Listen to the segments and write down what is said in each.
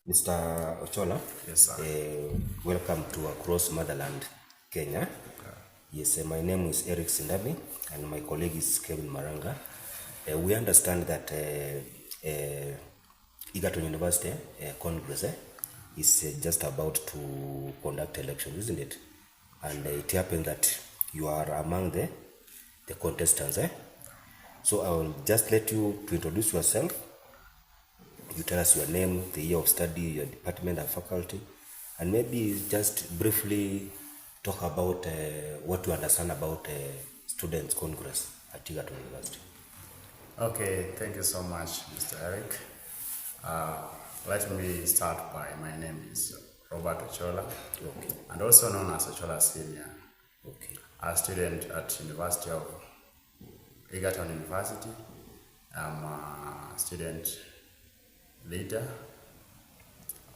Mr. Ochola, Yes, sir. welcome to Across Motherland, Kenya. Yes, my name is Eric Sindami and my colleague is Kevin Maranga. We understand that Egerton University Congress is just about to conduct elections, isn't it? And it happened that you are among the contestants. So I will just let you to introduce yourself. You tell us your name, the year of study, your department and faculty, and maybe just briefly talk about what you understand about Students' Congress at Egerton University. Okay, thank you so much, Mr. Eric. Let me start by my name is Robert Ochola, and also known as Ochola'S Sr. Okay. A student at University of Egerton University. I'm a student leader,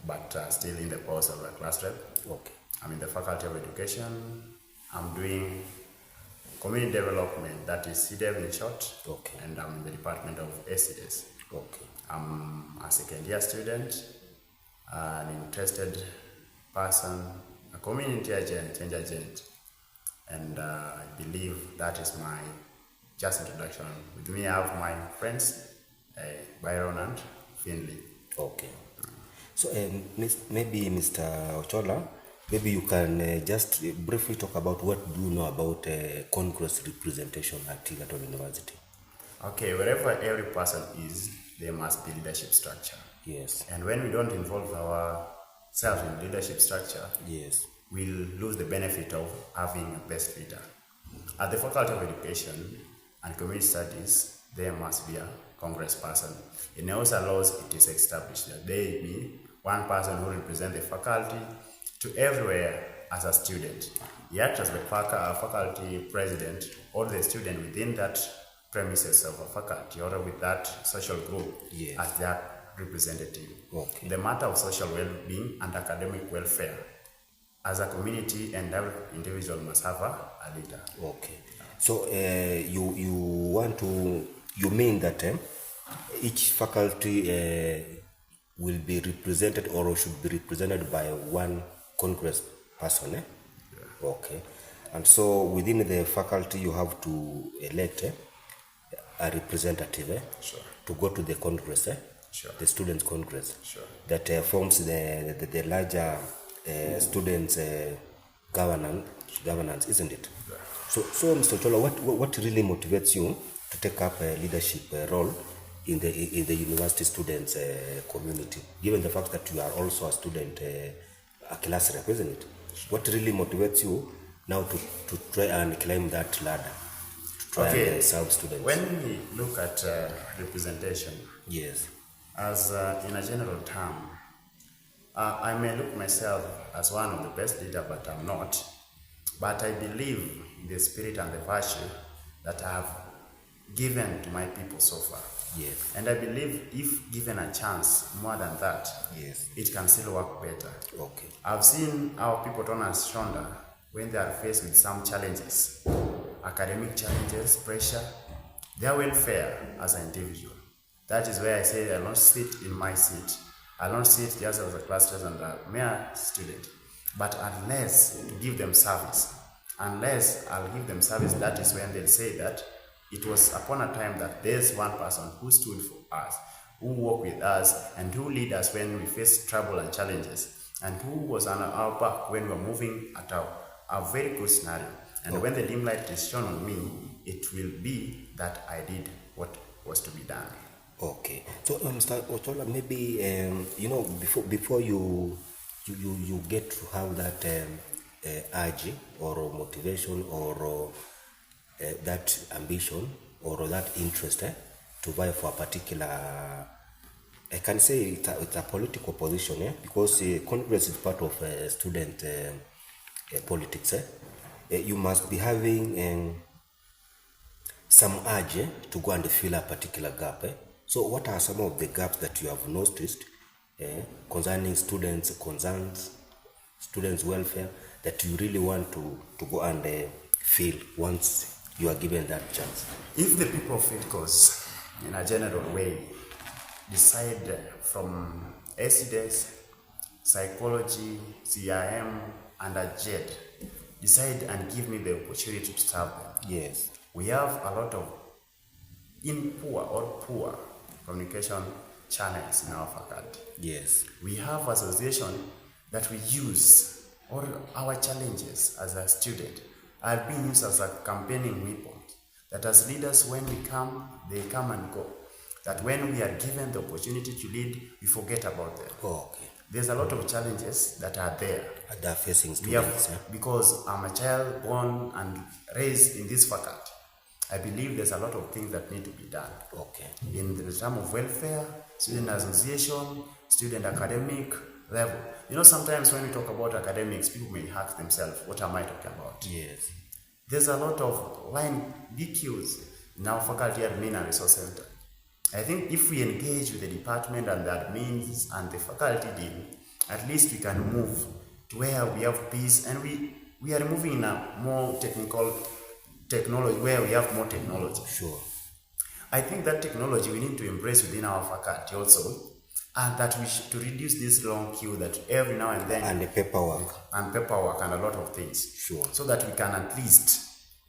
but still in the post of a class rep. Okay. I'm in the Faculty of Education. I'm doing community development, that is CDEV in short. Okay. And I'm in the Department of ACS. Okay. I'm a second year student, an interested person, a community agent, change agent. And I believe that is my just introduction. With me, I have my friends, Byron and Finley. Okay. So maybe Mr. Ochola, maybe you can just briefly talk about what do you know about Congress representation at Egerton University. Okay, wherever every person is, there must be leadership structure. Yes. And when we don't involve ourselves in leadership structure, Yes. we'll lose the benefit of having a best leader. At the Faculty of Education and Community Studies, there must be a congressperson. In also laws, it is established that there be one person who represents the faculty to everywhere as a student. He acts as the faculty president or the student within that premises of a faculty or with that social group as their representative. Okay. The matter of social well-being and academic welfare as a community and every individual must have a leader. Okay. So you mean that each faculty will be represented or should be represented by one congress person? Yeah. Okay. And so within the faculty you have to elect a representative Sure. to go to the congress, Sure. the students' congress, Sure. that forms the larger students' governance, isn't it? Yeah. So Mr. Ochola, what really motivates you to take up a leadership role in the university students community, given the fact that you are also a student, a class rep, isn't it? What really motivates you now to try and climb that ladder, to try and serve students? When we look at representation, Yes. as in a general term, I may look myself as one of the best leaders, but I'm not. But I believe in the spirit and the virtue that I have given to my people so far. Yes. And I believe if given a chance more than that, Yes. it can still work better. Okay. I've seen our people turn us shoulder when they are faced with some challenges, academic challenges, pressure, their welfare as an individual. That is where I say I don't sit in my seat. I don't sit just as a class president and a mere student. But unless to give them service, unless I'll give them service, that is when they'll say that it was upon a time that there's one person who stood for us, who walked with us, and who lead us when we face trouble and challenges, and who was on our back when we were moving at a very good scenario. And when the dim light is shown on me, it will be that I did what was to be done. Okay. So Mr. Ochola, maybe before you get to have that urge or motivation or that ambition or that interest to vie for a particular, I can say it's a political position, because Congress is part of student politics. You must be having some urge to go and fill a particular gap. So what are some of the gaps that you have noticed concerning students' concerns, students' welfare, that you really want to go and fill once you are given that chance? If the people of Fedcos, in a general way, decide from SEDs, psychology, CIM, and a JED decide and give me the opportunity to serve them. Yes. We have a lot of poor communication channels in our faculty. Yes. We have association that we use, or our challenges as a student are being used as a campaigning weapon. That as leaders, when we come, they come and go. That when we are given the opportunity to lead, we forget about them. Oh, okay. There's a lot of challenges that are there. They are facing We have, students. because I'm a child born and raised in this faculty, I believe there's a lot of things that need to be done. Okay. In the term of welfare, student association, student academic level. You know, sometimes when we talk about academics, people may ask themselves, what am I talking about? Yes. There's a lot of line BQs in our faculty admin and resource center. I think if we engage with the department and the admins and the faculty dean, at least we can move to where we have peace, and we are moving in a more technology, where we have more technology. Sure. I think that technology we need to embrace within our faculty also, and that we should to reduce this long queue that every now and then, And the paperwork. and a lot of things. Sure. So that we can at least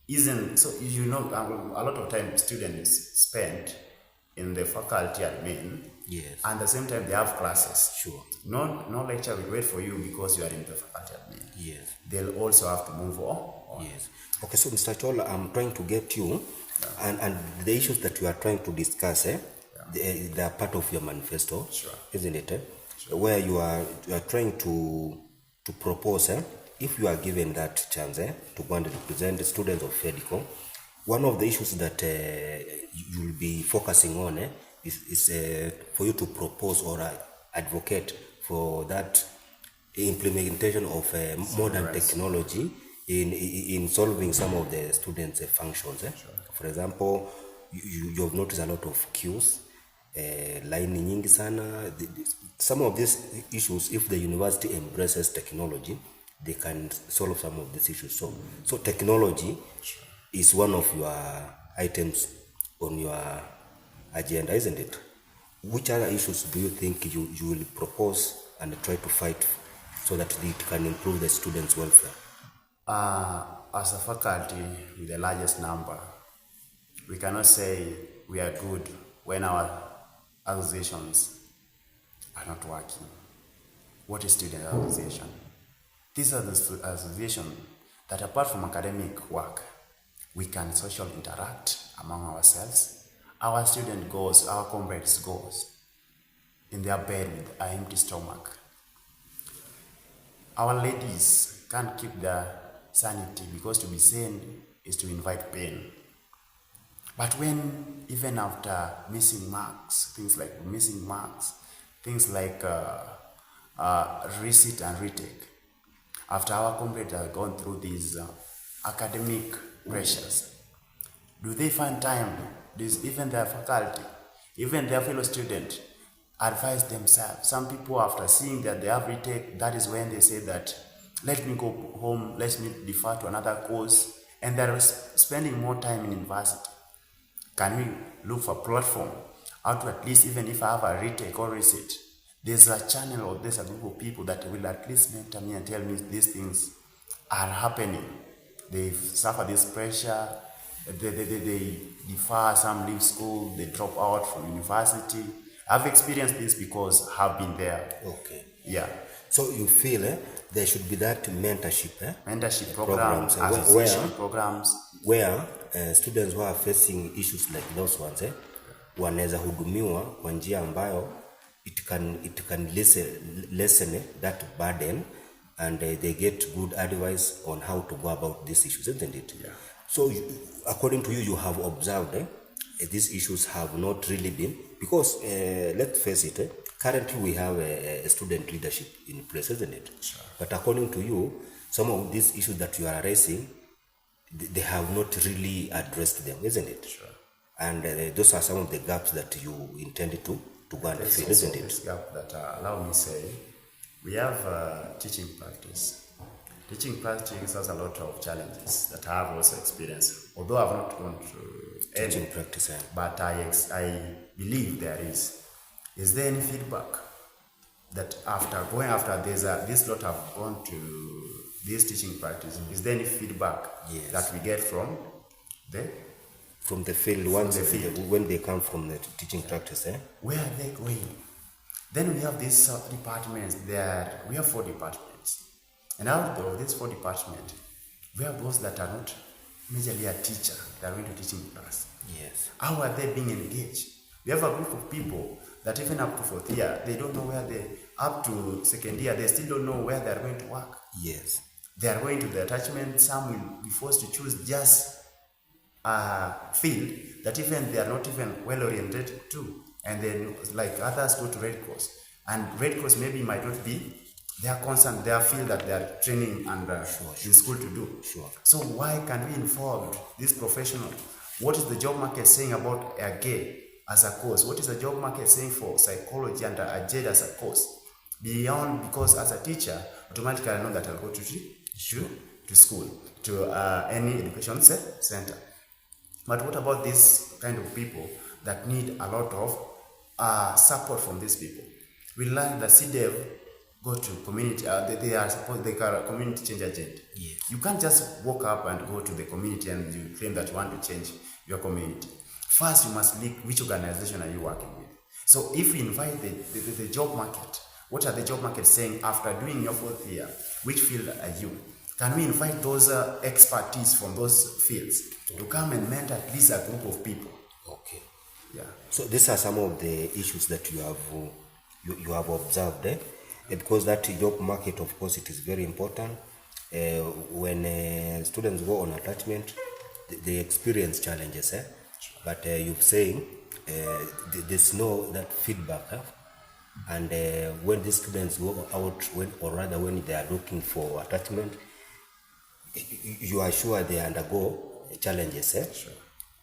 a lot of time students spend in the faculty admin. Yes. And at the same time they have classes. Sure. No lecture will wait for you because you are in the faculty admin. Yes. They'll also have to move on. Yes. Okay, so Mr. Ochola, I'm trying to get you, and the issues that you are trying to discuss, they are part of your manifesto, Sure. isn't it? Sure. Where you are trying to propose, if you are given that chance, to go and represent the students of Fedco, one of the issues that you will be focusing on is for you to propose or advocate for that implementation of modern technology in solving some of the students' functions. Sure. For example, you have noticed a lot of queues, line nyingi sana. Some of these issues, if the university embraces technology, they can solve some of these issues. So technology is one of your items on your agenda, isn't it? Which other issues do you think you will propose and try to fight so that it can improve the students' welfare? As a faculty with the largest number, we cannot say we are good when our associations are not working. What is student association? These are the associations that, apart from academic work, we can social interact among ourselves. Our student goes, our comrades goes in their bed with an empty stomach. Our ladies can't keep their sanity because to be sane is to invite pain. But when, even after missing marks, things like receipt and retake, after our comrades have gone through these academic pressures, do they find time? Even their faculty, even their fellow students advise themselves. Some people, after seeing that they have retake, that is when they say that, let me go home, let me defer to another course, and they're spending more time in university. Can we look for a platform how to, at least, even if I have a retake or receipt, there's a channel or there's a group of people that will at least mentor me and tell me these things are happening. They suffer this pressure, they defer, some leave school, they drop out from university. I've experienced this because I've been there. Okay. Yeah. So you feel there should be that mentorship, mentorship programs, association programs, where students who are facing issues like those ones, wanaweza hudumiwa kwa njia ambayo it can lessen that burden, and they get good advice on how to go about these issues, isn't it? Yeah. So according to you, you have observed these issues have not really been, because let's face it, currently we have a student leadership in place, isn't it? Sure. But according to you, some of these issues that you are raising, they have not really addressed them, isn't it? Sure. And those are some of the gaps that you intended to go and fill, isn't it? This gap that allow me say, we have teaching practice. Teaching practice has a lot of challenges that I have also experienced, although I've not gone through Teaching practice, but I believe there is. Is there any feedback that after going after this lot have gone to this teaching practice, is there any feedback Yes. that we get from the field once when they come from the teaching practice? Where are they going? Then we have these departments there. We have 4 departments. And out of these 4 departments, we have those that are not majorly a teacher, they are going to teaching class. Yes. How are they being engaged? We have a group of people that even up to 4th year, they don't know where up to 2nd year, they still don't know where they are going to work. Yes. They are going to the attachment, some will be forced to choose just a field that even they are not even well oriented to. And then like others go to Red Cross. And Red Cross maybe might not be their concern, their field that they are training and in school to do. Sure. So why can we involve this professional? What is the job market saying about gay as a course? What is the job market saying for psychology and agenda as a course? Beyond, because as a teacher, automatically I know that I'll go to school, to any education center. But what about these kind of people that need a lot of support from these people? We learned that CDEV go to community, they are a community change agent. Yes. You can't just walk up and go to the community and you claim that you want to change your community. First, you must look which organization are you working with. So if we invite the job market, what are the job markets saying after doing your 4th year? Which field are you? Can we invite those expertise from those fields to come and mentor at least a group of people? Okay. Yeah. So these are some of the issues that you have observed, because that job market, of course, it is very important. When students go on attachment, they experience challenges, but you're saying there's no that feedback, and when the students go out, when they are looking for attachment, you are sure they undergo challenges, Sure.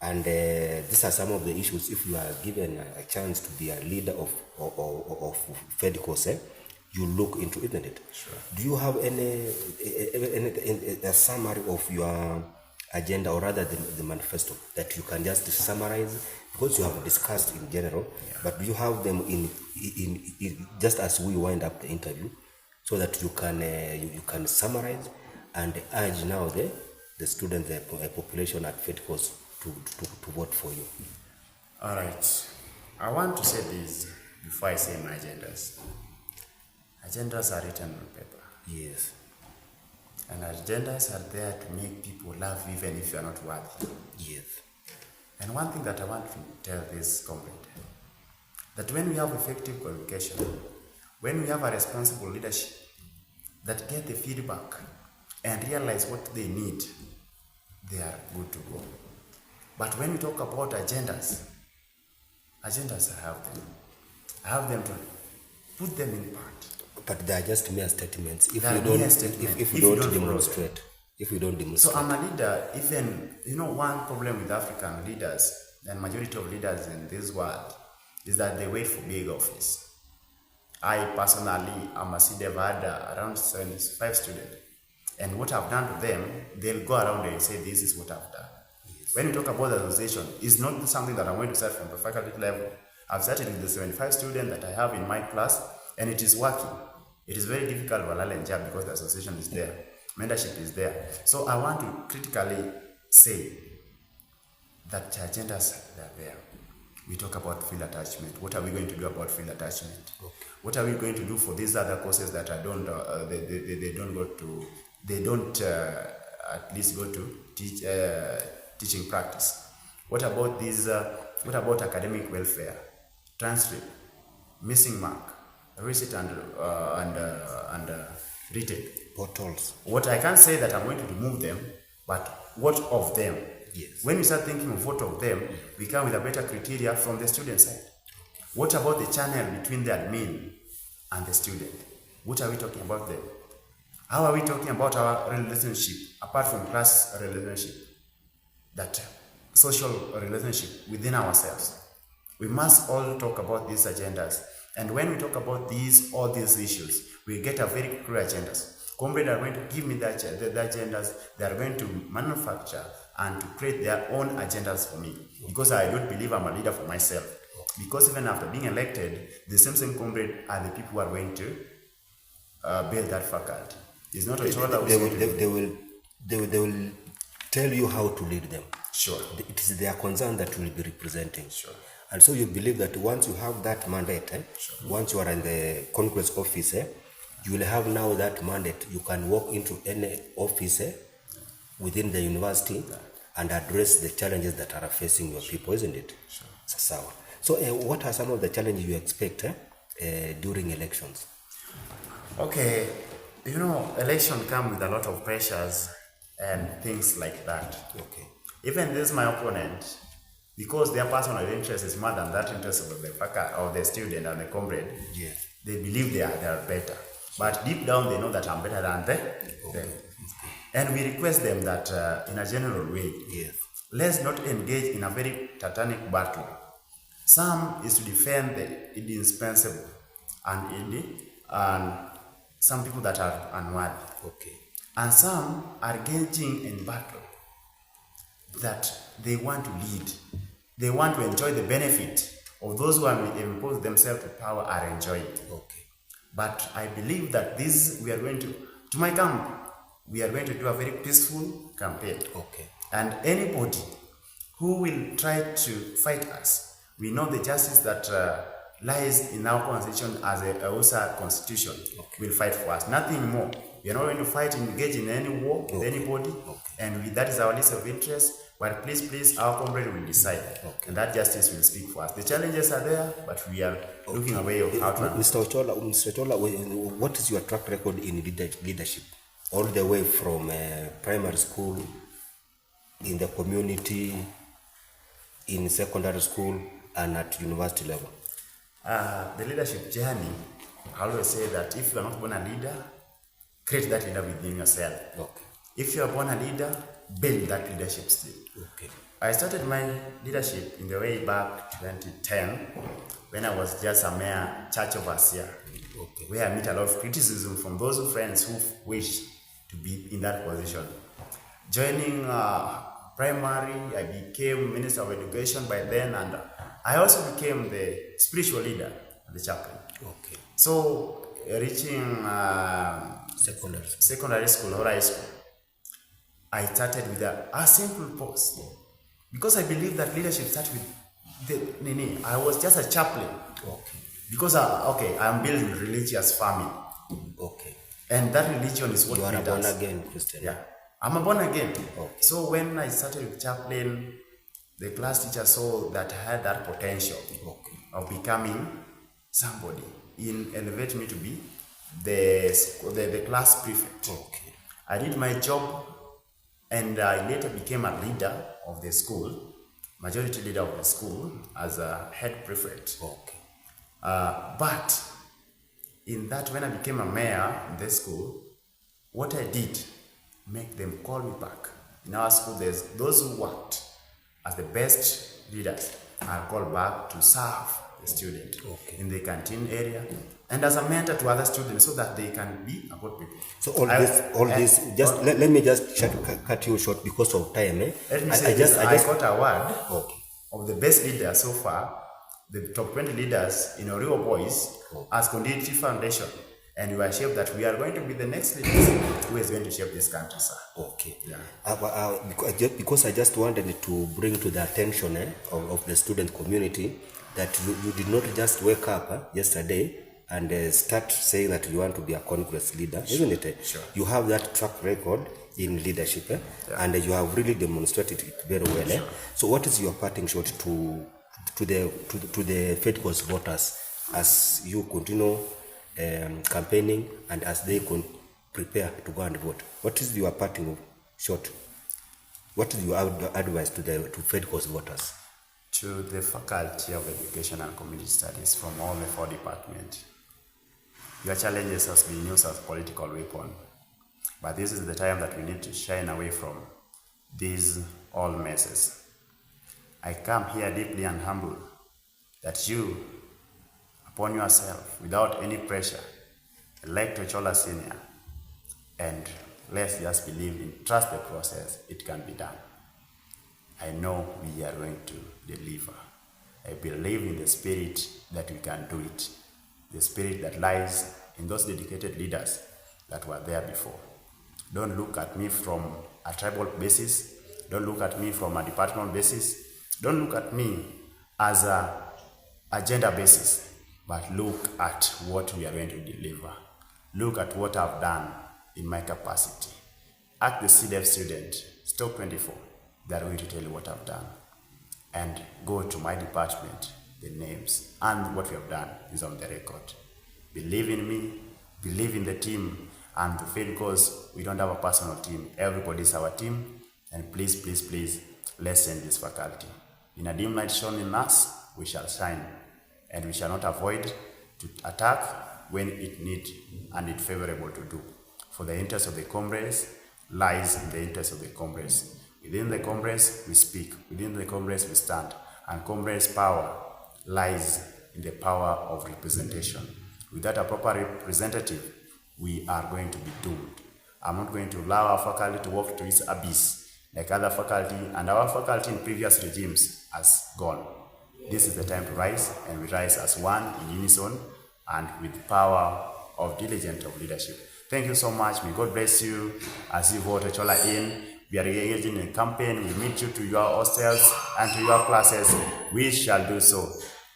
and these are some of the issues. If you are given a chance to be a leader of Fedcos, you look into it, isn't it? Sure. Do you have any a summary of your agenda, or rather the manifesto, that you can just summarize, because you have discussed in general, but do you have them in just as we wind up the interview, so that you can summarize and urge now the students, the population at Fedcos to vote for you? All right. I want to say this before I say my agendas. Agendas are written on paper. Yes. And agendas are there to make people laugh even if you are not worthy. Yes. And one thing that I want to tell this comrade, that when we have effective communication, when we have a responsible leadership that get the feedback and realize what they need, they are good to go. But when we talk about agendas, I have them. I have them to put them in part. But they are just mere statements. If If you don't demonstrate. So I'm a leader. Even, one problem with African leaders and majority of leaders in this world is that they wait for big office. I personally am a CDEV around 75 students. And what I've done to them, they'll go around and say, this is what I've done. Yes. When you talk about the association, it's not something that I'm going to start from the faculty level. I've started with the 75 students that I have in my class, and it is working. It is very difficult for job because the association is there. Mentorship is there. So I want to critically say that agendas are there. We talk about field attachment. What are we going to do about field attachment? Okay. What are we going to do for these other courses that I don't at least go to teaching practice? What about these? What about academic welfare, transcript, missing mark, receipt and retake? Portals. What I can't say that I'm going to remove them, but what of them? Yes. When we start thinking of what of them, we come with a better criteria from the student side. What about the channel between the admin and the student? What are we talking about there? How are we talking about our relationship, apart from class relationship, that social relationship within ourselves? We must all talk about these agendas. And when we talk about all these issues, we get a very clear agendas. Comrades are going to give me the agendas. They are going to manufacture and to create their own agendas for me, because I don't believe I'm a leader for myself. Because even after being elected, the same comrade are the people who are going to build that faculty. It's not Ochola who's going to do it. They will tell you how to lead them. Sure. It is their concern that you will be representing. Sure. And so you believe that once you have that mandate, Sure. once you are in the conquest office, you will have now that mandate. You can walk into any office within the university and address the challenges that are facing your people, isn't it? Sure. So what are some of the challenges you expect during elections? Okay, election come with a lot of pressures and things like that. Okay. Even this my opponent, because their personal interest is more than that interest of the faculty or the student and the comrade. Yes. They believe they are better, but deep down they know that I'm better than them. Okay. And we request them that in a general way, Yes. let's not engage in a very titanic battle. Some is to defend the indispensable and some people that are unworthy. Okay. And some are engaging in battle that they want to lead. They want to enjoy the benefit of those who have imposed themselves to power are enjoying. Okay. But I believe that to my camp, we are going to do a very peaceful campaign. Okay. And anybody who will try to fight us, we know the justice that lies in our constitution as a USA constitution will fight for us. Nothing more. We are not going to fight and engage in any war with anybody. And that is our list of interests. But please, our comrade will decide. And that justice will speak for us. The challenges are there, but we are looking a way of how to... Mr. Ochola, what is your track record in leadership? All the way from primary school, in the community, in secondary school, and at university level? The leadership journey, I always say that if you are not born a leader, create that leader within yourself. Okay. If you are born a leader, build that leadership skill. Okay. I started my leadership in the way back 2010 when I was just a mere church overseer, where I meet a lot of criticism from those friends who wish to be in that position. Joining primary, I became Minister of Education by then, and I also became the spiritual leader of the chaplain. Okay. So, reaching secondary school or high school, I started with a simple post. Because I believe that leadership starts with I was just a chaplain. Okay. Because I'm building a religious family. Okay. And that religion is what you are we a do. born again Christian. Yeah. I'm a born again. Okay. So when I started with chaplain, the class teacher saw that I had that potential of becoming somebody. He elevated me to be the class prefect. Okay. I did my job, and I later became a leader of the school, majority leader of the school as a head prefect. Okay. But in that, when I became a mayor in the school, what I did, make them call me back. In our school, there's those who worked as the best leaders are called back to serve the student in the canteen area and as a mentor to other students so that they can be a good people. So let me just cut you short because of time. Let me say I got a award of the best leader so far, the top 20 leaders in Orio Boys as Conditi Foundation. And we are sure that we are going to be the next leaders who is going to shape this country, sir. Okay. Yeah. Because I just wanted to bring to the attention of the student community that you did not just wake up yesterday and start saying that you want to be a conquest leader, isn't it? Sure. You have that track record in leadership, and you have really demonstrated it very well. Sure. So, what is your parting shot to the Fedcos voters as you continue campaigning and as they prepare to go and vote? What is your parting shot? What is your advice to Fedcos voters? To the Faculty of Education and Community Studies from all the 4 departments, your challenges has been used as political weapon, but this is the time that we need to shine away from these all messes. I come here deeply and humble that you, upon yourself, without any pressure, elect Ochola Sr. and let's just believe in, trust the process, it can be done. I know we are going to deliver. I believe in the spirit that we can do it, the spirit that lies in those dedicated leaders that were there before. Don't look at me from a tribal basis. Don't look at me from a departmental basis. Don't look at me as a gender basis, but look at what we are going to deliver. Look at what I've done in my capacity. Ask the CDF student, Stock 24, they are going to tell you what I've done. And go to my department, the names, and what we have done is on the record. Believe in me, believe in the team, and the Fedcos, we don't have a personal team. Everybody is our team, and please, please, please, let's send this faculty. In a dim light shone in us, we shall shine, and we shall not avoid to attack when it need and it's favorable to do. For the interest of the Comrades lies in the interest of the Comrades. Within the Comrades, we speak. Within the Comrades, we stand. And Comrades' power lies in the power of representation. Without a proper representative, we are going to be doomed. I'm not going to allow our faculty to walk to its abyss like other faculty, and our faculty in previous regimes has gone. This is the time to rise, and we rise as one in unison and with the power of diligence of leadership. Thank you so much. May God bless you as you vote Ochola in. We are engaging in a campaign. We meet you to your hostels and to your classes. We shall do so.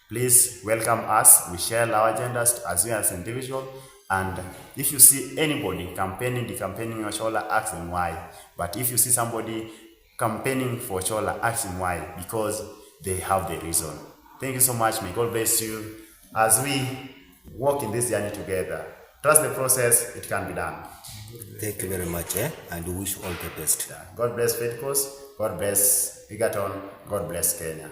Please welcome us. We share our agendas as we as individuals. And if you see anybody campaigning Ochola, ask them why. But if you see somebody campaigning for Ochola, ask them why. Because they have the reason. Thank you so much. May God bless you as we walk in this journey together. Trust the process. It can be done. Thank you very much, and we wish you all the best. God bless Fedcos. God bless Egerton. God bless Kenya.